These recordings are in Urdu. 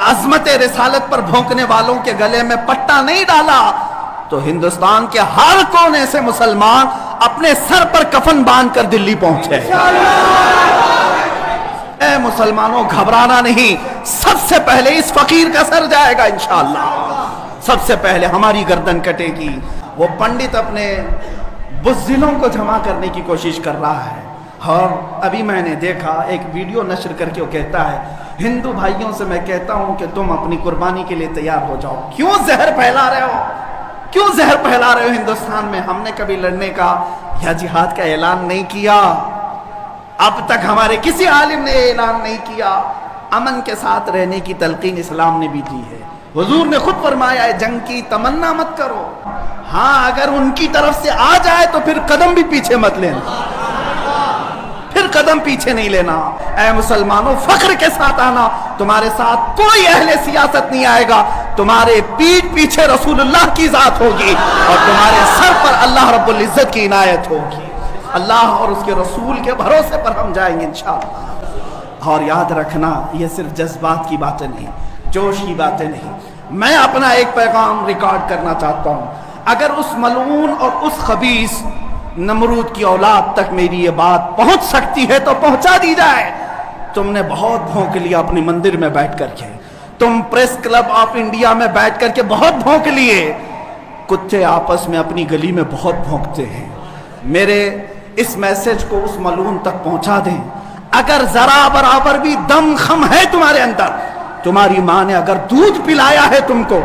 عظمت رسالت پر بھونکنے والوں کے گلے میں پٹا نہیں ڈالا تو ہندوستان کے ہر کونے سے مسلمان اپنے سر پر کفن باندھ کر دلی پہنچے۔ اے مسلمانوں، گھبرانا نہیں، سب سے پہلے اس فقیر کا سر جائے گا انشاءاللہ، سب سے پہلے ہماری گردن کٹے گی۔ وہ پنڈت اپنے بزدلوں کو جمع کرنے کی کوشش کر رہا ہے، اور ابھی میں نے دیکھا ایک ویڈیو نشر کر کے وہ کہتا ہے ہندو بھائیوں سے میں کہتا ہوں کہ تم اپنی قربانی کے لیے تیار ہو جاؤ۔ کیوں زہر پھیلا رہے ہو؟ کیوں زہر پھیلا رہے ہو ہندوستان میں؟ ہم نے کبھی لڑنے کا یا جہاد کا اعلان نہیں کیا، اب تک ہمارے کسی عالم نے اعلان نہیں کیا۔ امن کے ساتھ رہنے کی تلقین اسلام نے بھی دی ہے، حضور نے خود فرمایا ہے جنگ کی تمنا مت کرو، ہاں اگر ان کی طرف سے آ جائے تو پھر قدم بھی پیچھے مت لینا، پھر قدم پیچھے نہیں لینا۔ اے مسلمانوں، فخر کے ساتھ آنا، تمہارے ساتھ کوئی اہل سیاست نہیں آئے گا، تمہارے پیٹھ پیچھے رسول اللہ کی ذات ہوگی اور تمہارے سر پر اللہ رب العزت کی عنایت ہوگی۔ اللہ اور اس کے رسول کے بھروسے پر ہم جائیں گے انشاءاللہ۔ اور یاد رکھنا، یہ صرف جذبات کی باتیں نہیں، جوش کی باتیں نہیں، میں اپنا ایک پیغام ریکارڈ کرنا چاہتا ہوں۔ اگر اس ملعون اور اس خبیث نمرود کی اولاد تک میری یہ بات پہنچ سکتی ہے تو پہنچا دی جائے۔ تم نے بہت بھونک لیا اپنی مندر میں بیٹھ کر کے، تم پریس کلب آف انڈیا میں بیٹھ کر کے بہت بھونک لیے، کتے آپس میں اپنی گلی میں بہت بھونکتے ہیں۔ میرے اس میسج کو اس ملعون تک پہنچا دیں۔ اگر ذرا برابر بھی دم خم ہے تمہارے اندر، تمہاری ماں نے اگر دودھ پلایا ہے تم کو،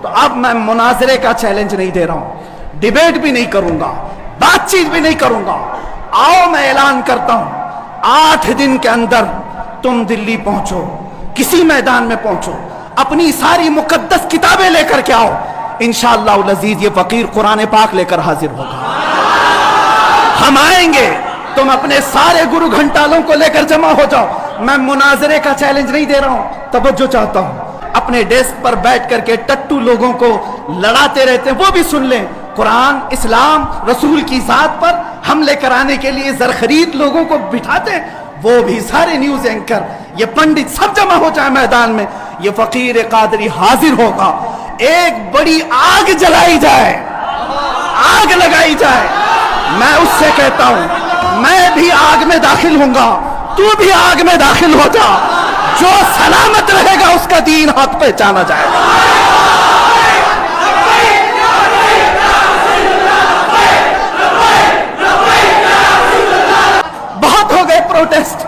تو اب میں مناظرے کا چیلنج نہیں دے رہا ہوں، ڈیبیٹ بھی نہیں کروں گا، بات چیت بھی نہیں کروں گا۔ آؤ میں اعلان کرتا ہوں، 8 دن کے اندر تم دلی پہنچو، کسی میدان میں پہنچو، اپنی ساری مقدس کتابیں لے کر کے آؤ، انشاءاللہ العزیز یہ فقیر قرآن پاک لے کر حاضر ہوگا۔ ہم آئیں گے، تم اپنے سارے گرو گھنٹالوں کو لے کر جمع ہو جاؤ۔ میں مناظرے کا چیلنج نہیں دے رہا ہوں، توجہ چاہتا ہوں۔ اپنے ڈیسک پر بیٹھ کر کے ٹٹو لوگوں کو لڑاتے رہتے ہیں، وہ بھی سن لیں۔ قرآن، اسلام، رسول کی ذات پر حملے کرانے کے لیے زرخرید لوگوں کو بٹھاتے ہیں، وہ بھی سارے نیوز اینکر، یہ پنڈت سب جمع ہو جائے میدان میں، یہ فقیر قادری حاضر ہوگا۔ ایک بڑی آگ جلائی جائے، آگ لگائی جائے۔ میں اس سے کہتا ہوں میں بھی آگ میں داخل ہوں گا، تو بھی آگ میں داخل ہو جا، جو سلامت رہے گا اس کا دین حق پہچانا جائے گا۔ بہت ہو گئے پروٹیسٹ،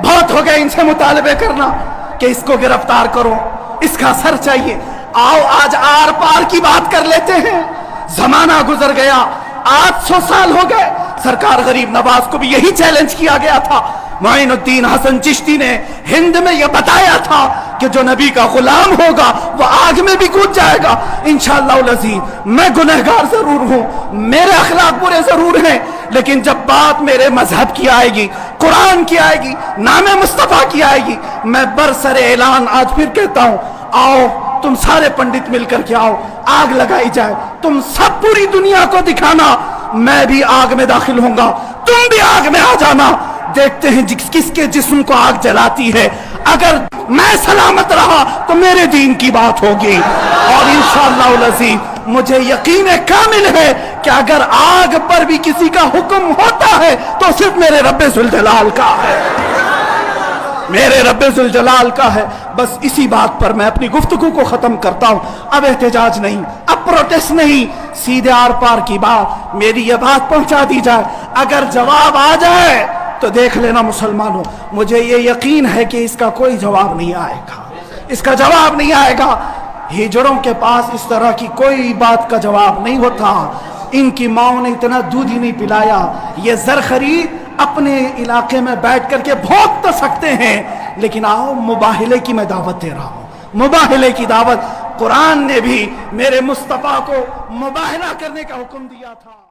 بہت ہو گئے ان سے مطالبے کرنا کہ اس کو گرفتار کرو، اس کا سر چاہیے۔ آؤ آج آر پار کی بات کر لیتے ہیں۔ زمانہ گزر گیا، 800 سال ہو گئے، سرکار غریب نواز کو بھی یہی چیلنج کیا گیا تھا۔ معین الدین حسن چشتی نے ہند میں یہ بتایا تھا کہ جو نبی کا غلام ہوگا وہ آگ میں بھی کود جائے گا۔ انشاءاللہ العزیز میں گنہگار ضرور ہوں، میرے اخلاق برے ضرور ہیں، لیکن جب بات میرے مذہب کی آئے گی، قرآن کی آئے گی، نام مصطفیٰ کی آئے گی، میں برسر اعلان آج پھر کہتا ہوں، آؤ تم سارے پنڈت مل کر کے آؤ، آگ لگائی جائے۔ تم سب پوری دنیا کو دکھانا میں بھی آگ میں داخل ہوں گا، تم بھی آگ میں آ جانا، دیکھتے ہیں کس کے جسم کو آگ جلاتی ہے۔ اگر میں سلامت رہا تو میرے دین کی بات ہوگی، اور انشاءاللہ العزیز مجھے یقین کامل ہے کہ اگر آگ پر بھی کسی کا حکم ہوتا ہے تو صرف میرے رب ذوالجلال کا ہے، میرے رب ذوالجلال کا ہے۔ بس اسی بات پر میں اپنی گفتگو کو ختم کرتا ہوں۔ اب احتجاج نہیں، اب پروٹیسٹ نہیں، سیدھے آر پار کی بات، میری یہ بات پہنچا دی جائے۔ اگر جواب آ جائے تو دیکھ لینا مسلمانوں، مجھے یہ یقین ہے کہ اس کا کوئی جواب نہیں آئے گا، اس کا جواب نہیں آئے گا۔ ہجڑوں کے پاس اس طرح کی کوئی بات کا جواب نہیں ہوتا، ان کی ماؤں نے اتنا دودھ ہی نہیں پلایا۔ یہ زرخرید اپنے علاقے میں بیٹھ کر کے بھونک تو سکتے ہیں، لیکن آؤ مباہلے کی میں دعوت دے رہا ہوں، مباہلے کی دعوت۔ قرآن نے بھی میرے مصطفیٰ کو مباہلہ کرنے کا حکم دیا تھا۔